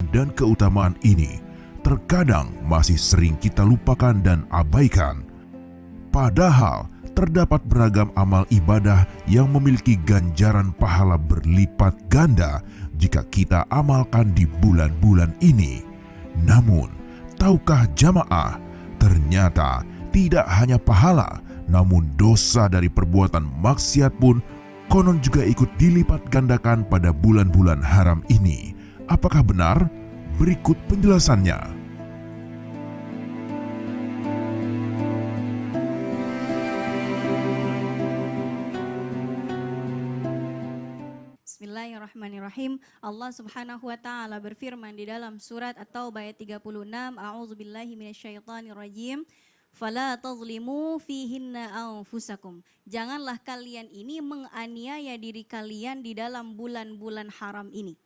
dan keutamaan ini terkadang masih sering kita lupakan dan abaikan. Padahal terdapat beragam amal ibadah yang memiliki ganjaran pahala berlipat ganda jika kita amalkan di bulan-bulan ini. Namun, tahukah jamaah, ternyata tidak hanya pahala, namun dosa dari perbuatan maksiat pun konon juga ikut dilipat gandakan pada bulan-bulan haram ini. Apakah benar? Berikut penjelasannya. Bismillahirrahmanirrahim. Allah Subhanahu wa taala berfirman di dalam surat At-Taubah ayat 36, A'udzubillahi minasyaitonirrajim. Fala tazlimu fihinna anfusakum. Janganlah kalian ini menganiaya diri kalian di dalam bulan-bulan haram ini.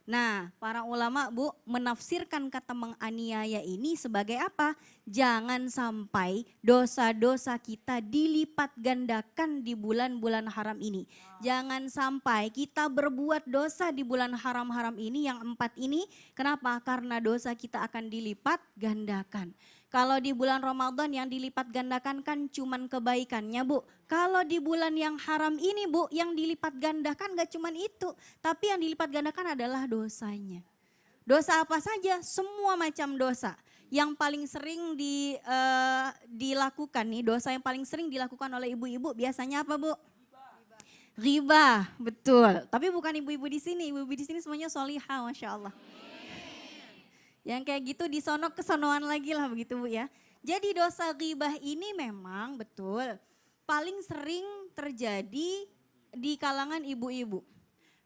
Nah, para ulama menafsirkan kata menganiaya ini sebagai apa? Jangan sampai dosa-dosa kita dilipat gandakan di bulan-bulan haram ini. Jangan sampai kita berbuat dosa di bulan haram-haram ini yang 4 ini. Kenapa? Karena dosa kita akan dilipat gandakan. Kalau di bulan Ramadan yang dilipat gandakan kan cuman kebaikannya, Bu. Kalau di bulan yang haram ini, Bu, yang dilipat gandakan gak cuman itu. Tapi yang dilipat gandakan adalah dosanya. Dosa apa saja? Semua macam dosa. Yang paling sering dilakukan nih, dosa yang paling sering dilakukan oleh ibu-ibu biasanya apa, Bu? Riba, betul. Tapi bukan ibu-ibu di sini. Ibu-ibu di sini semuanya solihah, Masya Allah. Yang kayak gitu disonok kesonoan lagi lah begitu, Bu ya. Jadi dosa ghibah ini memang betul paling sering terjadi di kalangan ibu-ibu.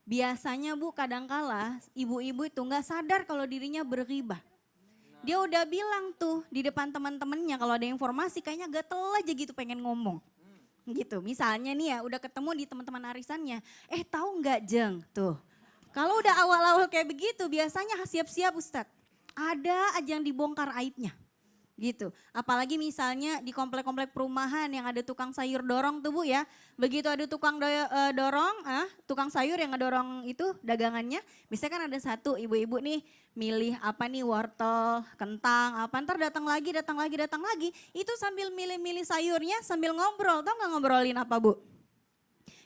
Biasanya, Bu, kadangkala ibu-ibu itu nggak sadar kalau dirinya berghibah. Dia udah bilang tuh di depan teman-temannya kalau ada informasi kayaknya gatel aja gitu pengen ngomong. Gitu, misalnya nih ya udah ketemu di teman-teman arisannya. Tahu nggak Jeng tuh. Kalau udah awal-awal kayak begitu biasanya siap-siap Ustadz. Ada aja yang dibongkar aibnya gitu. Apalagi misalnya di komplek-komplek perumahan yang ada tukang sayur dorong tuh, Bu ya. Begitu ada tukang dorong, tukang sayur yang ngedorong itu dagangannya. Biasanya kan ada satu ibu-ibu nih milih apa nih, wortel, kentang, apa, ntar datang lagi. Itu sambil milih-milih sayurnya sambil ngobrol. Tau gak ngobrolin apa, Bu?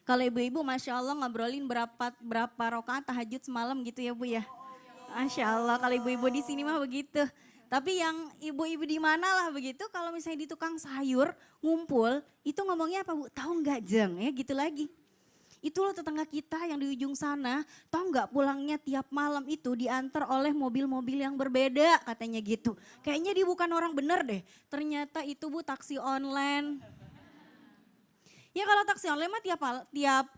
Kalau ibu-ibu Masya Allah ngobrolin berapa rakaat tahajud semalam gitu ya, Bu ya. Masya Allah, kalau ibu-ibu di sini mah begitu. Tapi yang ibu-ibu di mana lah begitu, kalau misalnya di tukang sayur ngumpul, itu ngomongnya apa, Bu? Tahu nggak Jeng? Ya gitu lagi. Itu loh tetangga kita yang di ujung sana, tahu nggak pulangnya tiap malam itu diantar oleh mobil-mobil yang berbeda katanya gitu. Kayaknya dia bukan orang bener deh. Ternyata itu, Bu, taksi online. Ya kalau taksi online mah tiap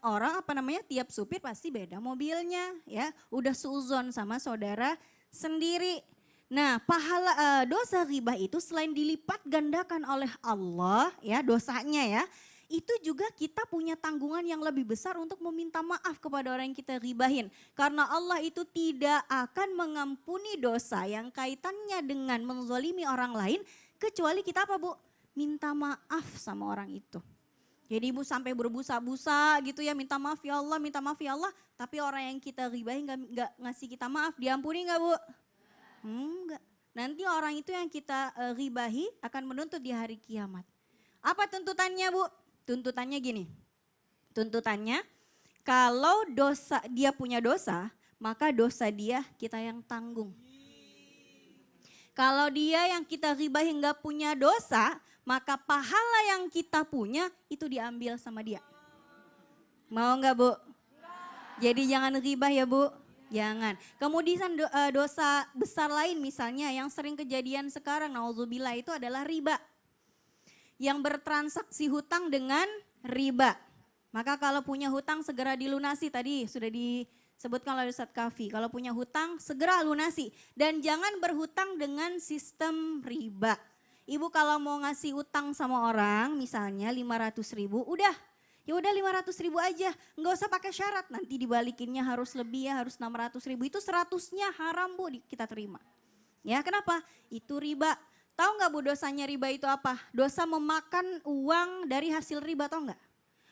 orang tiap supir pasti beda mobilnya ya. Udah seuzon sama saudara sendiri. Nah pahala dosa ghibah itu selain dilipat gandakan oleh Allah ya dosanya ya. Itu juga kita punya tanggungan yang lebih besar untuk meminta maaf kepada orang yang kita ghibahin. Karena Allah itu tidak akan mengampuni dosa yang kaitannya dengan menzalimi orang lain. Kecuali kita apa, Bu? Minta maaf sama orang itu. Jadi ibu sampai berbusa-busa gitu ya, minta maaf ya Allah, tapi orang yang kita ghibahin gak ngasih kita maaf, diampuni gak, Bu? Enggak. Nanti orang itu yang kita ghibahi akan menuntut di hari kiamat. Apa tuntutannya, Bu? Tuntutannya gini, kalau dia punya dosa, maka dosa dia kita yang tanggung. Kalau dia yang kita ghibahin gak punya dosa, maka pahala yang kita punya itu diambil sama dia. Mau nggak, Bu? Jadi jangan ghibah ya, Bu. Jangan. Kemudian dosa besar lain misalnya yang sering kejadian sekarang, nauzubillah, itu adalah riba. Yang bertransaksi hutang dengan riba. Maka kalau punya hutang segera dilunasi, tadi sudah disebutkan oleh Ustadz Kafi. Kalau punya hutang segera lunasi. Dan jangan berhutang dengan sistem riba. Ibu kalau mau ngasih utang sama orang misalnya 500.000, ya udah 500.000 aja, nggak usah pakai syarat nanti dibalikinnya harus lebih ya, harus 600.000, itu 100-nya haram, Bu, kita terima. Ya kenapa? Itu riba. Tahu nggak, Bu, dosanya riba itu apa? Dosa memakan uang dari hasil riba, tahu nggak?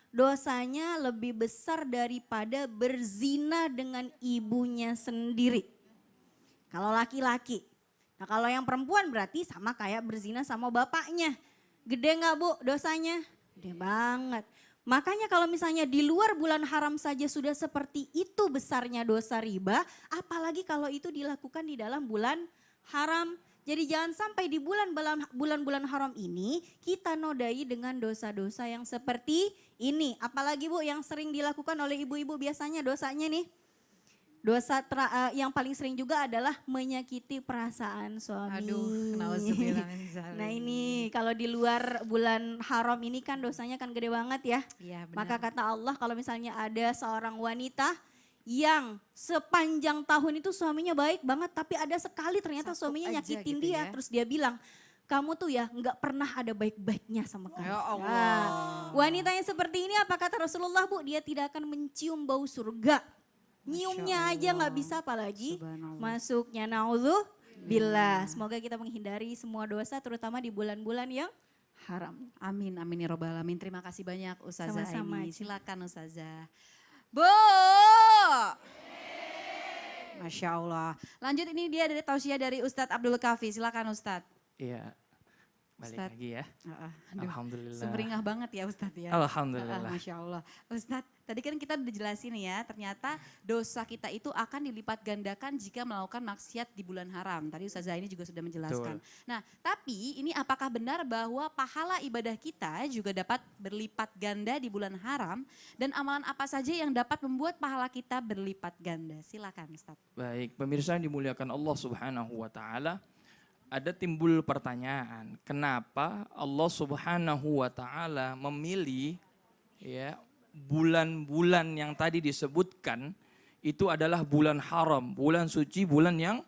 Dosanya lebih besar daripada berzina dengan ibunya sendiri. Kalau laki-laki. Nah kalau yang perempuan berarti sama kayak berzina sama bapaknya. Gede nggak Bu dosanya? Gede banget. Makanya kalau misalnya di luar bulan haram saja sudah seperti itu besarnya dosa riba, apalagi kalau itu dilakukan di dalam bulan haram. Jadi jangan sampai di bulan-bulan haram ini kita nodai dengan dosa-dosa yang seperti ini. Apalagi Bu yang sering dilakukan oleh ibu-ibu biasanya dosanya nih. Dosa yang paling sering juga adalah menyakiti perasaan suami. Aduh, nauzubillah min dzalik. Nah ini kalau di luar bulan haram ini kan dosanya kan gede banget ya. Iya, benar. Maka kata Allah kalau misalnya ada seorang wanita yang sepanjang tahun itu suaminya baik banget tapi ada sekali ternyata Satu suaminya aja nyakitin gitu dia. ya. Terus dia bilang, kamu tuh ya nggak pernah ada baik-baiknya sama kamu. Ya Allah. Nah, wanita yang seperti ini apa kata Rasulullah Bu? Dia tidak akan mencium bau surga. Nyiumnya aja nggak bisa apalagi Subhanallah. masuknya. Naudzubillah. Semoga kita menghindari semua dosa terutama di bulan-bulan yang haram. Amin, amin ya robbal alamin. Terima kasih banyak Ustazah Sama-sama, Aini. Ci. Silakan Ustazah. Bu! Masya Allah. Lanjut ini dia dari tausiah dari Ustadz Abdul Kafi. Silakan Ustadz. Iya, balik Ustadz. lagi ya. Aduh, Alhamdulillah. sumringah banget ya Ustadz ya. Alhamdulillah. Masya Allah. Ustadz, tadi kan kita udah jelasin ya, ternyata dosa kita itu akan dilipat gandakan jika melakukan maksiat di bulan haram. Tadi Ustazah ini juga sudah menjelaskan. Nah, tapi ini apakah benar bahwa pahala ibadah kita juga dapat berlipat ganda di bulan haram? Dan amalan apa saja yang dapat membuat pahala kita berlipat ganda? Silakan Ustadz. Baik, pemirsa yang dimuliakan Allah Subhanahu wa taala, ada timbul pertanyaan, kenapa Allah Subhanahu wa taala memilih ya bulan-bulan yang tadi disebutkan itu adalah bulan haram, bulan suci, bulan yang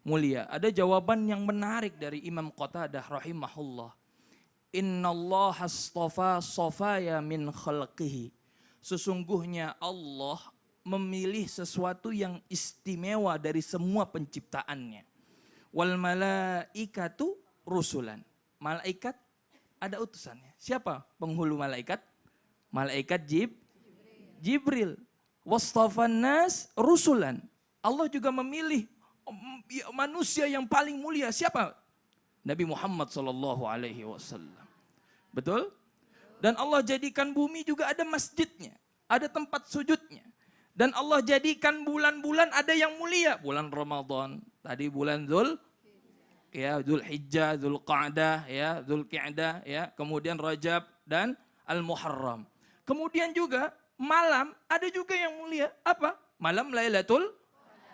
mulia. Ada jawaban yang menarik dari Imam Qatadah rahimahullah. Innallaha astafa safaya min khalqihi. Sesungguhnya Allah memilih sesuatu yang istimewa dari semua penciptaannya. Wal malaikatu rusulan. Malaikat ada utusannya. Siapa penghulu malaikat? Malaikat Jibril. Wastafan nas rusulan. Allah juga memilih manusia yang paling mulia. Siapa? Nabi Muhammad SAW. Betul? Dan Allah jadikan bumi juga ada masjidnya. Ada tempat sujudnya. Dan Allah jadikan bulan-bulan ada yang mulia. Bulan Ramadan, tadi bulan Zulhijjah, Zulqa'dah, ya, Zulqi'dah, ya, kemudian Rajab dan Al-Muharram. Kemudian juga malam ada juga yang mulia. Apa? Malam Lailatul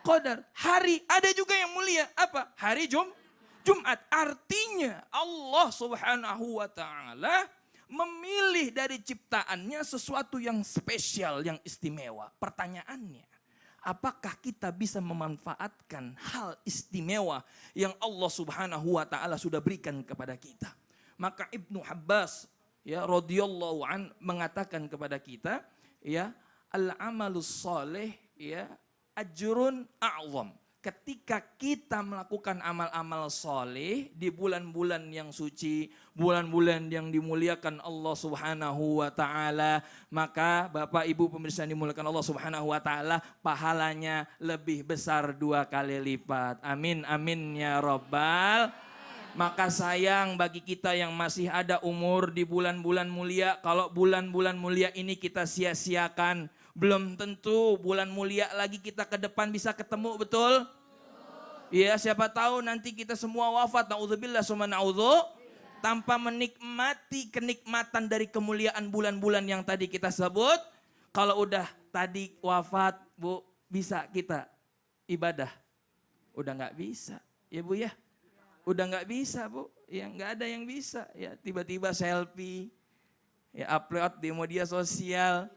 Qadar. Hari ada juga yang mulia. Apa? Hari Jumat. Artinya Allah Subhanahu wa taala memilih dari ciptaannya sesuatu yang spesial, yang istimewa. Pertanyaannya, apakah kita bisa memanfaatkan hal istimewa yang Allah Subhanahu wa taala sudah berikan kepada kita? Maka Ibnu Abbas ya radhiyallahu an mengatakan kepada kita, ya, al-amalus saleh ya ajrun a'zam. Ketika kita melakukan amal-amal soleh di bulan-bulan yang suci, bulan-bulan yang dimuliakan Allah Subhanahu wa taala, maka Bapak Ibu pemirsa yang dimuliakan Allah Subhanahu wa taala, pahalanya lebih besar 2 kali lipat. Amin amin ya rabbal. Maka sayang bagi kita yang masih ada umur di bulan-bulan mulia, kalau bulan-bulan mulia ini kita sia-siakan, belum tentu bulan mulia lagi kita ke depan bisa ketemu, betul? Iya, siapa tahu nanti kita semua wafat, naudzubillah summa naudzu, tanpa menikmati kenikmatan dari kemuliaan bulan-bulan yang tadi kita sebut. Kalau udah tadi wafat, Bu, bisa kita ibadah? Udah nggak bisa, ya Bu ya? Udah nggak bisa, Bu, ya nggak ada yang bisa. Ya tiba-tiba selfie, ya upload di media sosial.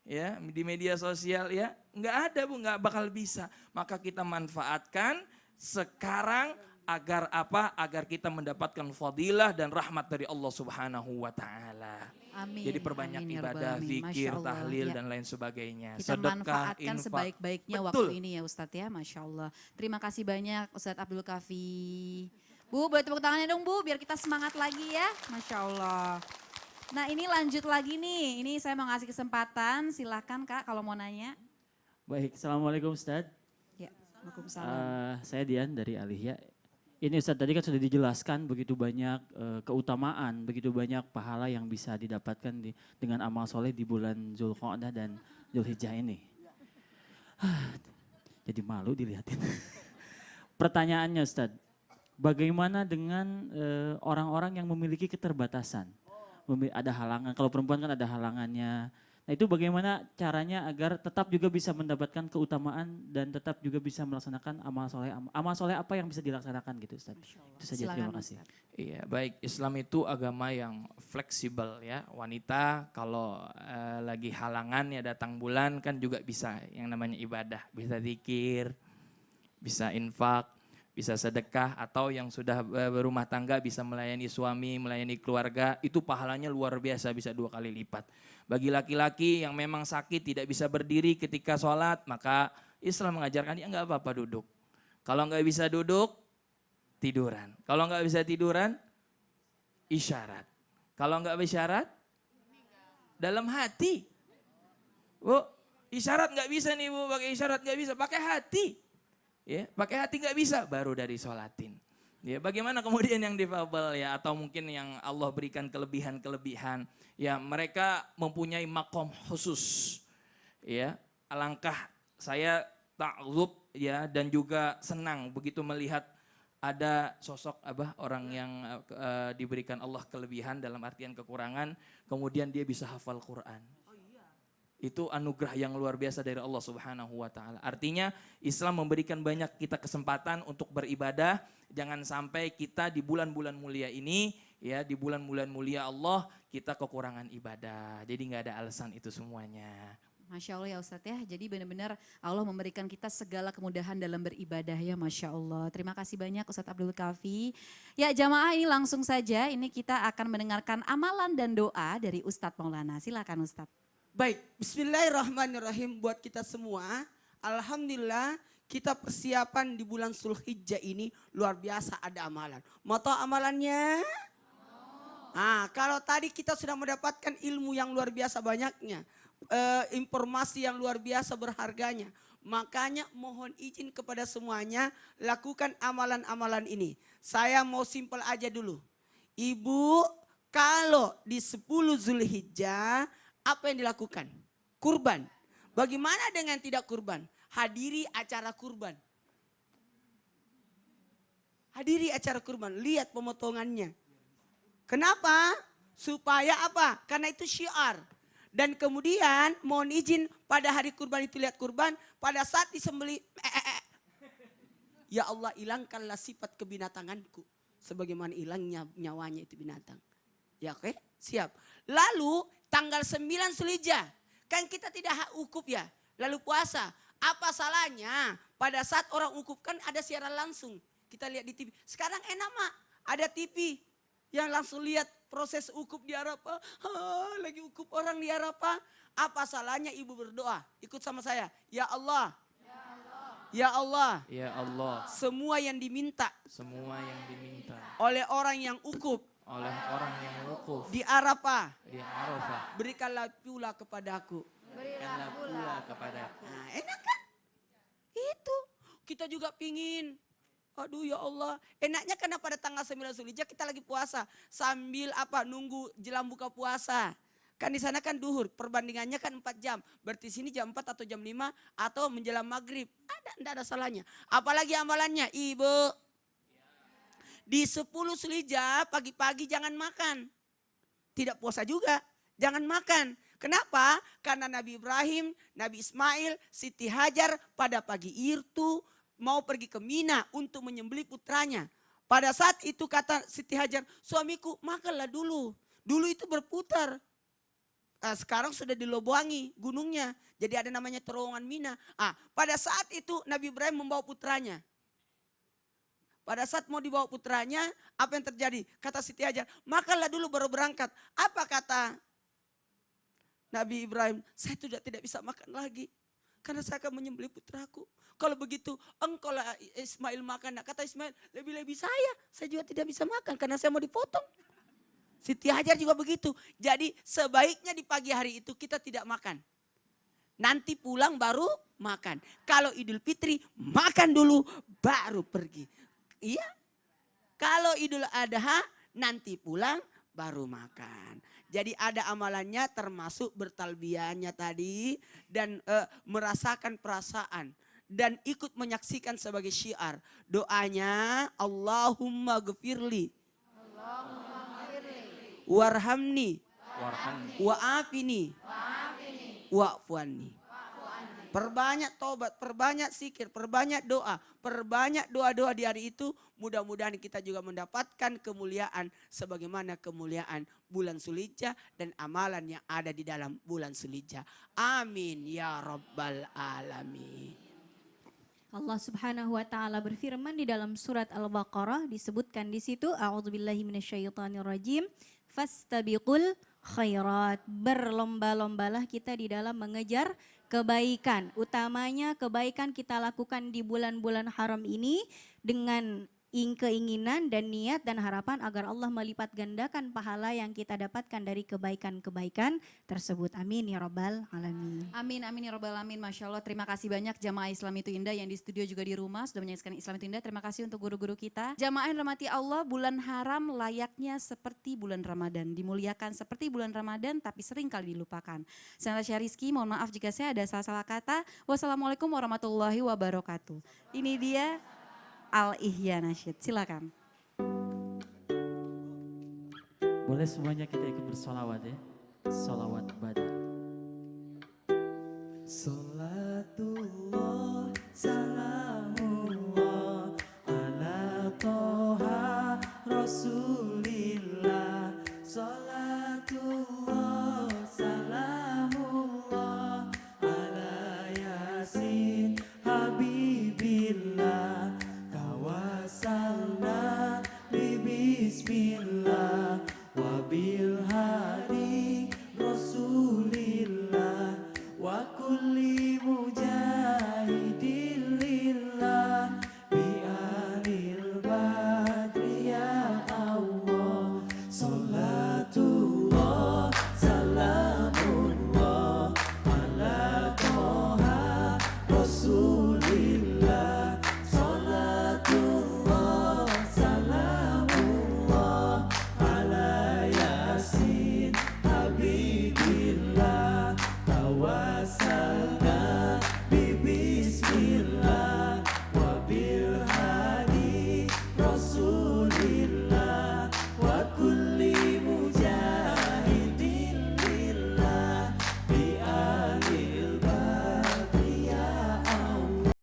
Ya, di media sosial ya, nggak ada Bu, nggak bakal bisa. Maka kita manfaatkan sekarang agar apa? Agar kita mendapatkan fadilah dan rahmat dari Allah Subhanahu wa taala. Amin. Jadi perbanyak Amin, ya ibadah, Rabbal Alamin. zikir, Masya Allah, tahlil ya. dan lain sebagainya. Kita manfaatkan infak. sebaik-baiknya Betul. waktu ini ya Ustadz ya, Masya Allah. Terima kasih banyak Ustadz Abdul Kafi. Bu, boleh tepuk tangannya dong Bu, biar kita semangat lagi ya, Masya Allah. Nah ini lanjut lagi nih, ini saya mau ngasih kesempatan, silakan Kak kalau mau nanya. Baik, Assalamualaikum Ustadz. Ya. Waalaikumsalam. Saya Dian dari Alihya. Ini Ustadz tadi kan sudah dijelaskan begitu banyak keutamaan, begitu banyak pahala yang bisa didapatkan dengan amal soleh di bulan Zulqa'dah dan Zulhijjah ini. Jadi malu dilihatin. Pertanyaannya Ustadz, bagaimana dengan orang-orang yang memiliki keterbatasan? Ada halangan, kalau perempuan kan ada halangannya. Nah itu bagaimana caranya agar tetap juga bisa mendapatkan keutamaan dan tetap juga bisa melaksanakan amal soleh. Amal soleh apa yang bisa dilaksanakan gitu Ustaz? Itu saja, terima kasih. Iya, baik. Islam itu agama yang fleksibel ya. Wanita kalau lagi halangan ya datang bulan kan juga bisa yang namanya ibadah. Bisa zikir, bisa infak, bisa sedekah, atau yang sudah berumah tangga bisa melayani suami, melayani keluarga. Itu pahalanya luar biasa, bisa 2 kali lipat. Bagi laki-laki yang memang sakit tidak bisa berdiri ketika sholat, maka Islam mengajarkan ya nggak apa-apa duduk. Kalau nggak bisa duduk, tiduran. Kalau nggak bisa tiduran, isyarat. Kalau nggak isyarat, dalam hati. Bu, isyarat nggak bisa nih Bu, pakai isyarat nggak bisa, pakai hati. Ya, pakai hati nggak bisa, baru dari sholatin. Ya, bagaimana kemudian yang difabel ya, atau mungkin yang Allah berikan kelebihan-kelebihan, ya mereka mempunyai makom khusus. Ya, alangkah saya ta'zub ya dan juga senang begitu melihat ada sosok orang yang diberikan Allah kelebihan dalam artian kekurangan, kemudian dia bisa hafal Quran. Itu anugerah yang luar biasa dari Allah Subhanahu wa taala. Artinya Islam memberikan banyak kita kesempatan untuk beribadah. Jangan sampai kita di bulan-bulan mulia ini, ya di bulan-bulan mulia Allah, kita kekurangan ibadah. Jadi nggak ada alasan itu semuanya. Masya Allah ya Ustadz ya, jadi benar-benar Allah memberikan kita segala kemudahan dalam beribadah ya Masya Allah. Terima kasih banyak Ustadz Abdul Kafi. Ya jamaah, ini langsung saja ini kita akan mendengarkan amalan dan doa dari Ustadz Maulana. Silakan Ustadz. Baik, bismillahirrahmanirrahim buat kita semua. Alhamdulillah kita persiapan di bulan Zulhijjah ini luar biasa ada amalan. Mau tahu amalannya? Nah, kalau tadi kita sudah mendapatkan ilmu yang luar biasa banyaknya. Informasi yang luar biasa berharganya. Makanya mohon izin kepada semuanya lakukan amalan-amalan ini. Saya mau simpel aja dulu. Ibu, kalau di 10 Zulhijjah apa yang dilakukan? Kurban. Bagaimana dengan tidak kurban? Hadiri acara kurban. Hadiri acara kurban. Lihat pemotongannya. Kenapa? Supaya apa? Karena itu syiar. Dan kemudian mohon izin pada hari kurban itu lihat kurban. Pada saat disembeli. Ya Allah, hilangkanlah sifat kebinatanganku. Sebagaimana hilangnya nyawanya itu binatang. Ya oke? Siap. Lalu tanggal 9 Zulhijjah, kan kita tidak ukuf ya, lalu puasa. Apa salahnya pada saat orang ukuf kan ada siaran langsung. Kita lihat di TV. Sekarang enak mak, ada TV yang langsung lihat proses ukuf di Arafah. Lagi ukuf orang di Arafah. Apa salahnya ibu berdoa? Ikut sama saya. Ya Allah. Ya Allah. Ya Allah. Semua yang diminta. Semua yang diminta Oleh orang yang ukuf. oleh orang yang wukuf Di Arafah. di Arafah, Berikanlah pula kepadaku. berikanlah pula kepadaku. Nah, enak kan? Itu. Kita juga pingin. Aduh ya Allah. Enaknya karena pada tanggal 9 Zulhijjah kita lagi puasa. Sambil nunggu jelang buka puasa. Kan di sana kan duhur. Perbandingannya kan 4 jam. Berarti sini jam 4 atau jam 5 atau menjelang maghrib. Tidak ada salahnya. Apalagi amalannya. Ibu. Di 10 Zulhijjah pagi-pagi jangan makan. Tidak puasa juga. Jangan makan. Kenapa? Karena Nabi Ibrahim, Nabi Ismail, Siti Hajar pada pagi itu mau pergi ke Mina untuk menyembelih putranya. Pada saat itu kata Siti Hajar, suamiku makanlah dulu. Dulu itu berputar. Sekarang sudah dilobangi gunungnya. Jadi ada namanya terowongan Mina. Pada saat itu Nabi Ibrahim membawa putranya. Pada saat mau dibawa putranya, apa yang terjadi? Kata Siti Hajar, makanlah dulu baru berangkat. Apa kata Nabi Ibrahim? Saya sudah tidak bisa makan lagi. Karena saya akan menyembelih putraku. Kalau begitu, engkau lah Ismail makan. Nah, kata Ismail, lebih-lebih saya. Saya juga tidak bisa makan karena saya mau dipotong. Siti Hajar juga begitu. Jadi sebaiknya di pagi hari itu kita tidak makan. nanti pulang baru makan. Kalau Idul Fitri makan dulu baru pergi. Iya. Kalau Idul Adha nanti pulang baru makan. Jadi ada amalannya termasuk bertalbiyahnya tadi dan merasakan perasaan dan ikut menyaksikan sebagai syiar. Doanya Allahumma gfirli warhamni wa'afini wa'fuanni. Perbanyak tobat, perbanyak zikir, perbanyak doa di hari itu. Mudah-mudahan kita juga mendapatkan kemuliaan sebagaimana kemuliaan bulan Zulhijjah dan amalan yang ada di dalam bulan Zulhijjah. Amin ya rabbal alamin. Allah Subhanahu wa taala berfirman di dalam surat Al-Baqarah, disebutkan di situ a'udzubillahi minasyaitonirrajim, fastabiqul khairat. Berlomba-lombalah kita di dalam mengejar kebaikan. Utamanya kebaikan kita lakukan di bulan-bulan haram ini dengan keinginan dan niat dan harapan agar Allah melipat gandakan pahala yang kita dapatkan dari kebaikan-kebaikan tersebut. Amin ya rabbal alamin. Amin, amin ya robbal alamin. Masya Allah, terima kasih banyak jamaah Islam itu Indah yang di studio juga di rumah sudah menyaksikan Islam itu Indah. Terima kasih untuk guru-guru kita. Jamaah yang rahmati Allah, bulan haram layaknya seperti bulan Ramadan. Dimuliakan seperti bulan Ramadan tapi sering kali dilupakan. Saya Natasha Rizky, mohon maaf jika saya ada salah-salah kata. Wassalamualaikum warahmatullahi wabarakatuh. Ini dia Al-Ihya Nasyid, silakan. Boleh semuanya kita ikut bersolawat ya. Solawat badar. Salatullah, salamullah, ala toha rasulillah. Salatullah, salamullah, ala yasin habibillah. Tawassalna bi bismillah.